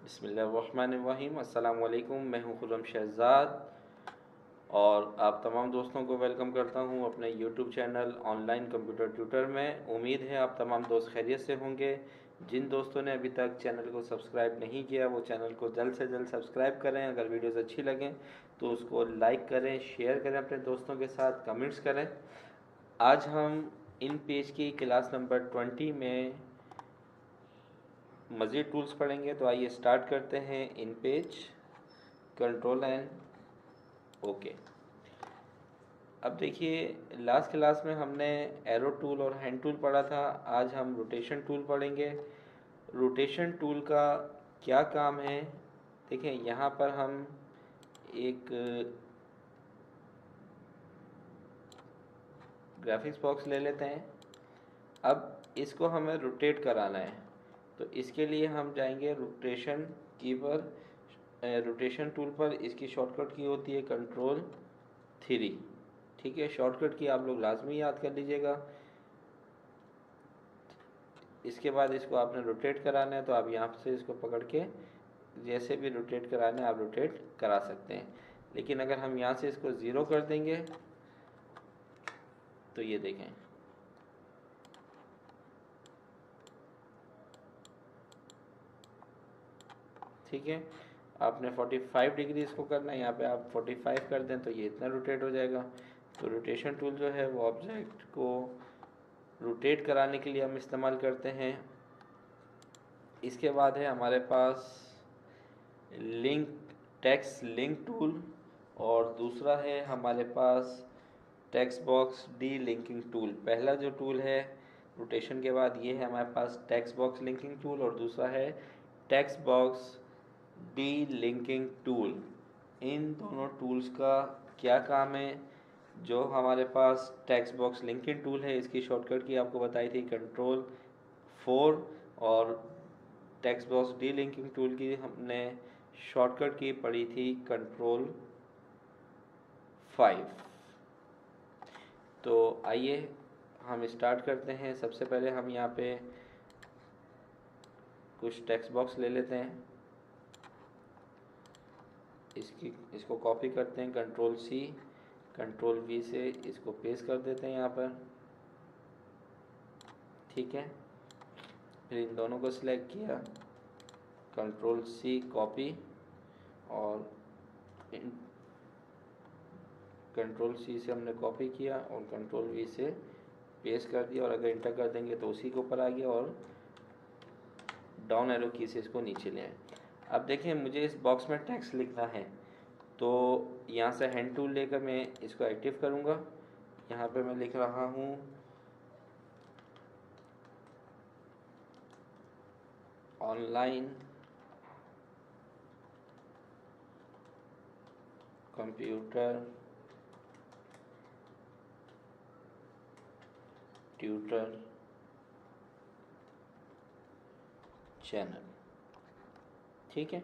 बिस्मिल्लाहिर्रहमानिर्रहीम। अस्सलाम वालेकुम। मैं हूं खुर्रम शहज़ाद और आप तमाम दोस्तों को वेलकम करता हूं अपने YouTube channel online computer tutor में। उम्मीद है आप तमाम दोस्त खैरियत से होंगे। जिन दोस्तों ने अभी तक चैनल को सब्सक्राइब नहीं किया वो चैनल को जल्द से जल्द सब्सक्राइब करें। अगर वीडियोज़ अच्छी लगें तो उसको लाइक करें, शेयर करें अपने दोस्तों के साथ, कमेंट्स करें। आज हम इन पेज की क्लास नंबर 20 में मज़ीद टूल्स पढ़ेंगे। तो आइए स्टार्ट करते हैं। इन पेज, कंट्रोल एंड ओके। अब देखिए, लास्ट क्लास में हमने एरो टूल और हैंड टूल पढ़ा था। आज हम रोटेशन टूल पढ़ेंगे। रोटेशन टूल का क्या काम है, देखें यहाँ पर हम एक ग्राफिक्स बॉक्स ले लेते हैं। अब इसको हमें रोटेट कराना है, तो इसके लिए हम जाएंगे रोटेशन की पर, रोटेशन टूल पर। इसकी शॉर्टकट की होती है कंट्रोल 3। ठीक है, शॉर्टकट की आप लोग लाजमी याद कर लीजिएगा। इसके बाद इसको आपने रोटेट कराना है, तो आप यहाँ से इसको पकड़ के जैसे भी रोटेट कराना है आप रोटेट करा सकते हैं। लेकिन अगर हम यहाँ से इसको ज़ीरो कर देंगे तो ये देखें, ठीक है। आपने 45 डिग्री इसको करना है, यहाँ पे आप 45 कर दें तो ये इतना रोटेट हो जाएगा। तो रोटेशन टूल जो है वो ऑब्जेक्ट को रोटेट कराने के लिए हम इस्तेमाल करते हैं। इसके बाद है हमारे पास लिंक, टेक्स्ट लिंक टूल, और दूसरा है हमारे पास text box delinking tool. पहला जो टूल है रोटेशन के बाद ये है हमारे पास टेक्स्ट बॉक्स लिंकिंग टूल, और दूसरा है text box delinking tool. इन दोनों टूल्स का क्या काम है? जो हमारे पास टेक्स्ट बॉक्स लिंकिंग टूल है इसकी शॉर्टकट की आपको बताई थी कंट्रोल 4, और text box delinking tool की हमने शॉर्टकट की पढ़ी थी कंट्रोल 5। तो आइए हम स्टार्ट करते हैं। सबसे पहले हम यहाँ पे कुछ टेक्स्ट बॉक्स ले लेते हैं। इसको कॉपी करते हैं कंट्रोल C, कंट्रोल V से इसको पेस्ट कर देते हैं यहाँ पर। ठीक है, फिर इन दोनों को सिलेक्ट किया, कंट्रोल C कॉपी, और कंट्रोल C से हमने कॉपी किया और कंट्रोल V से पेस्ट कर दिया, और अगर इंटर कर देंगे तो उसी के ऊपर आ गया, और डाउन एरो की से इसको नीचे ले आए। अब देखें, मुझे इस बॉक्स में टेक्स्ट लिखना है, तो यहाँ से हैंड टूल लेकर मैं इसको एक्टिव करूँगा। यहाँ पे मैं लिख रहा हूँ ऑनलाइन कंप्यूटर ट्यूटर चैनल। ठीक है,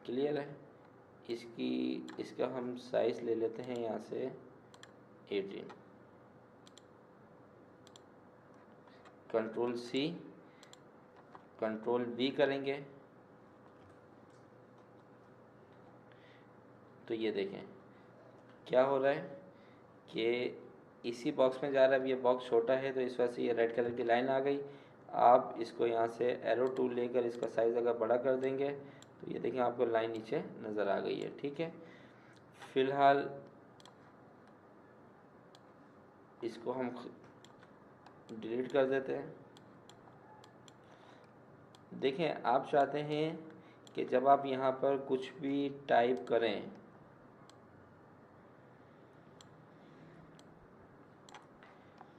क्लियर है। इसका हम साइज ले लेते हैं यहाँ से 18। कंट्रोल C, कंट्रोल V करेंगे तो ये देखें क्या हो रहा है कि इसी बॉक्स में जा रहा है। अब ये बॉक्स छोटा है तो इस वजह से ये रेड कलर की लाइन आ गई। आप इसको यहाँ से एरो टूल लेकर इसका साइज़ अगर बड़ा कर देंगे तो ये देखें आपको लाइन नीचे नज़र आ गई है। ठीक है, फ़िलहाल इसको हम डिलीट कर देते हैं। देखें, आप चाहते हैं कि जब आप यहाँ पर कुछ भी टाइप करें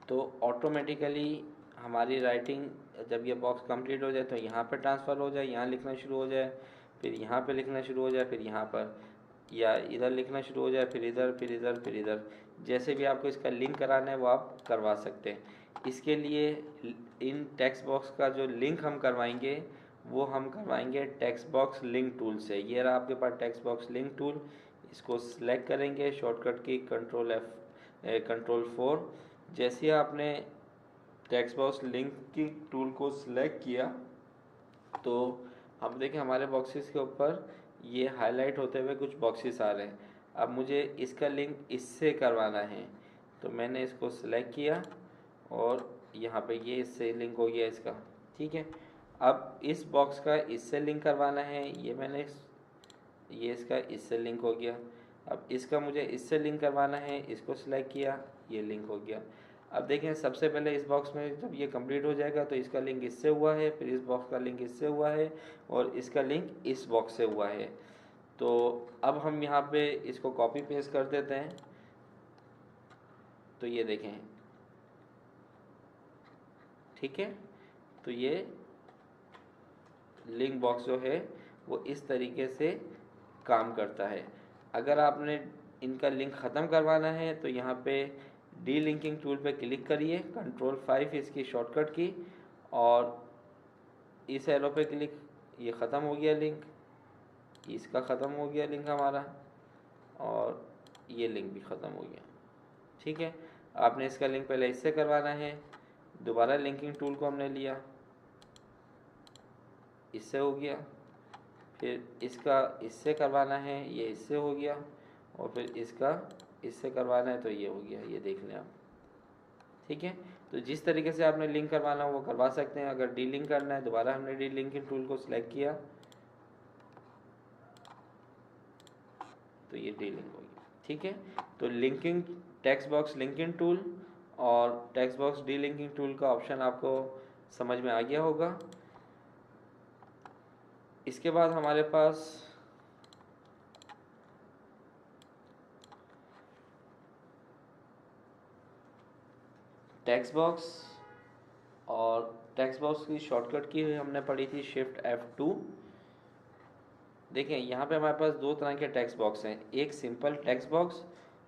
तो ऑटोमेटिकली हमारी राइटिंग, जब ये बॉक्स कंप्लीट हो जाए तो यहाँ पर ट्रांसफ़र हो जाए, यहाँ लिखना शुरू हो जाए, फिर यहाँ पे लिखना शुरू हो जाए, फिर यहाँ पर, या इधर लिखना शुरू हो जाए, फिर इधर, फिर इधर, फिर इधर। जैसे भी आपको इसका लिंक कराना है वो आप करवा सकते हैं। इसके लिए इन टेक्स्ट बॉक्स का जो लिंक हम करवाएंगे वो हम करवाएंगे टेक्स्ट बॉक्स लिंक टूल से। ये रहा आपके पास टेक्स्ट बॉक्स लिंक टूल। इसको सिलेक्ट करेंगे, शॉर्टकट की कंट्रोल 4। जैसे ही आपने टेक्स्ट बॉक्स लिंक की टूल को सिलेक्ट किया तो अब देखिए हमारे बॉक्सेस के ऊपर ये हाईलाइट होते हुए कुछ बॉक्सेस आ रहे हैं। अब मुझे इसका लिंक इससे करवाना है, तो मैंने इसको सिलेक्ट किया और यहाँ पे ये इससे लिंक हो गया इसका। ठीक है, अब इस बॉक्स का इससे लिंक करवाना है, ये इसका इससे लिंक हो गया। अब इसका मुझे इससे लिंक करवाना है, इसको सिलेक्ट किया, ये लिंक हो गया। अब देखें सबसे पहले इस बॉक्स में जब ये कंप्लीट हो जाएगा तो इसका लिंक इससे हुआ है, फिर इस बॉक्स का लिंक इससे हुआ है और इसका लिंक इस बॉक्स से हुआ है। तो अब हम यहाँ पे इसको कॉपी पेस्ट कर देते हैं। तो ये देखें, ठीक है, तो ये लिंक बॉक्स जो है वो इस तरीके से काम करता है। अगर आपने इनका लिंक ख़त्म करवाना है तो यहाँ पे डी लिंकिंग टूल पे क्लिक करिए, Ctrl+5 इसकी शॉर्टकट की, और इस एरो पे क्लिक, ये ख़त्म हो गया लिंक, इसका ख़त्म हो गया लिंक हमारा, और ये लिंक भी ख़त्म हो गया। ठीक है, आपने इसका लिंक पहले इससे करवाना है, दोबारा लिंकिंग टूल को हमने लिया, इससे हो गया, फिर इसका इससे करवाना है, ये इससे हो गया, और फिर इसका इससे करवाना है तो ये हो गया, ये देख लें आप। ठीक है, तो जिस तरीके से आपने लिंक करवाना हो वो करवा सकते हैं। अगर डी लिंक करना है, दोबारा हमने डी लिंकिंग टूल को सिलेक्ट किया तो ये डी लिंक हो गया। ठीक है, तो linking text box linking tool और text box delinking tool का ऑप्शन आपको समझ में आ गया होगा। इसके बाद हमारे पास टेक्स्ट बॉक्स, और टेक्स्ट बॉक्स की शॉर्टकट की हुई हमने पढ़ी थी शिफ्ट F2। देखें यहाँ पे हमारे पास दो तरह के टेक्स्ट बॉक्स हैं, एक सिंपल टेक्स्ट बॉक्स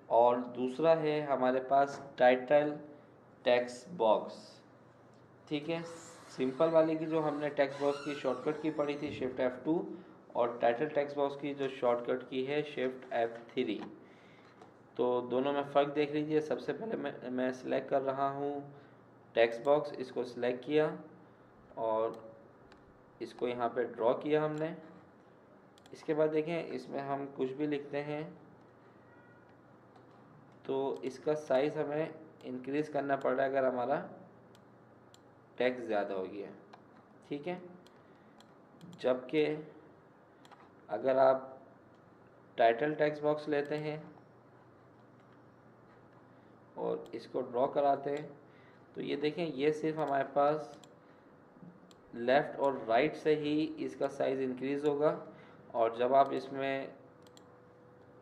और दूसरा है हमारे पास टाइटल टेक्स्ट बॉक्स। ठीक है, सिंपल वाले की जो हमने टेक्स्ट बॉक्स की शॉर्टकट की पढ़ी थी शिफ्ट F2, और टाइटल टेक्स्ट बॉक्स की जो शॉर्टकट की है शिफ्ट F3। तो दोनों में फ़र्क देख लीजिए। सबसे पहले मैं सिलेक्ट कर रहा हूँ टेक्स्ट बॉक्स, इसको सिलेक्ट किया और इसको यहाँ पे ड्रॉ किया हमने। इसके बाद देखें इसमें हम कुछ भी लिखते हैं तो इसका साइज़ हमें इंक्रीज़ करना पड़ रहा है अगर हमारा टेक्स्ट ज़्यादा हो गया। ठीक है, जबकि अगर आप टाइटल टेक्स्ट बॉक्स लेते हैं और इसको ड्रॉ कराते हैं तो ये देखें, ये सिर्फ हमारे पास लेफ़्ट और राइट से ही इसका साइज़ इंक्रीज़ होगा, और जब आप इसमें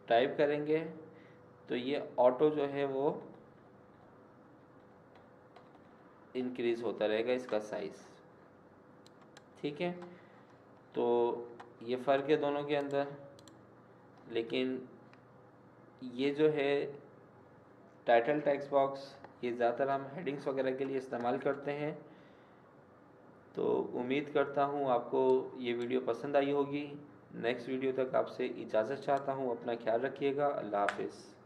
टाइप करेंगे तो ये ऑटो जो है वो इंक्रीज़ होता रहेगा इसका साइज़। ठीक है, तो ये फ़र्क है दोनों के अंदर। लेकिन ये जो है टाइटल टेक्स्ट बॉक्स, ये ज़्यादातर हम हेडिंग्स वगैरह के लिए इस्तेमाल करते हैं। तो उम्मीद करता हूँ आपको ये वीडियो पसंद आई होगी। नेक्स्ट वीडियो तक आपसे इजाज़त चाहता हूँ। अपना ख्याल रखिएगा। अल्लाह हाफ़िज़।